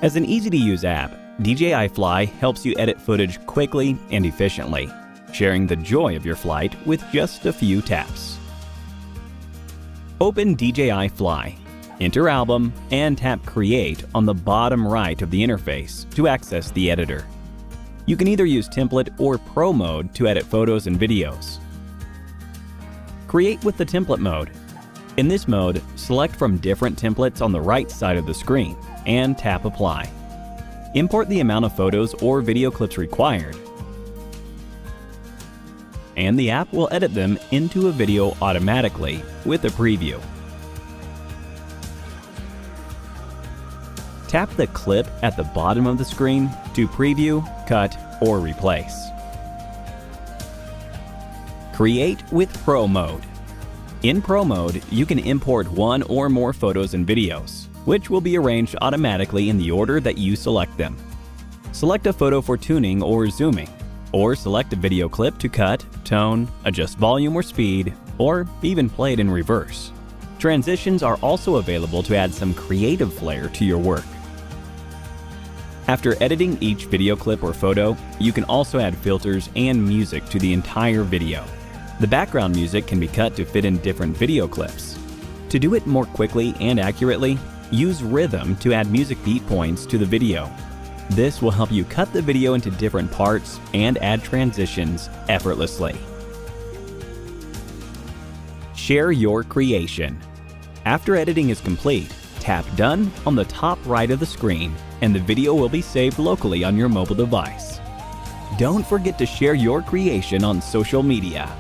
As an easy-to-use app, DJI Fly helps you edit footage quickly and efficiently, sharing the joy of your flight with just a few taps. Open DJI Fly, enter Album, and tap Create on the bottom right of the interface to access the editor. You can either use Template or Pro mode to edit photos and videos. Create with the Template mode. In this mode, select from different templates on the right side of the screen and tap Apply. Import the amount of photos or video clips required, and the app will edit them into a video automatically with a preview. Tap the clip at the bottom of the screen to preview, cut, or replace. Create with Pro mode. In Pro mode, you can import one or more photos and videos, which will be arranged automatically in the order that you select them. Select a photo for tuning or zooming, or select a video clip to cut, tone, adjust volume or speed, or even play it in reverse. Transitions are also available to add some creative flair to your work. After editing each video clip or photo, you can also add filters and music to the entire video. The background music can be cut to fit in different video clips. To do it more quickly and accurately, use Rhythm to add music beat points to the video. This will help you cut the video into different parts and add transitions effortlessly. Share your creation. After editing is complete, tap Done on the top right of the screen and the video will be saved locally on your mobile device. Don't forget to share your creation on social media.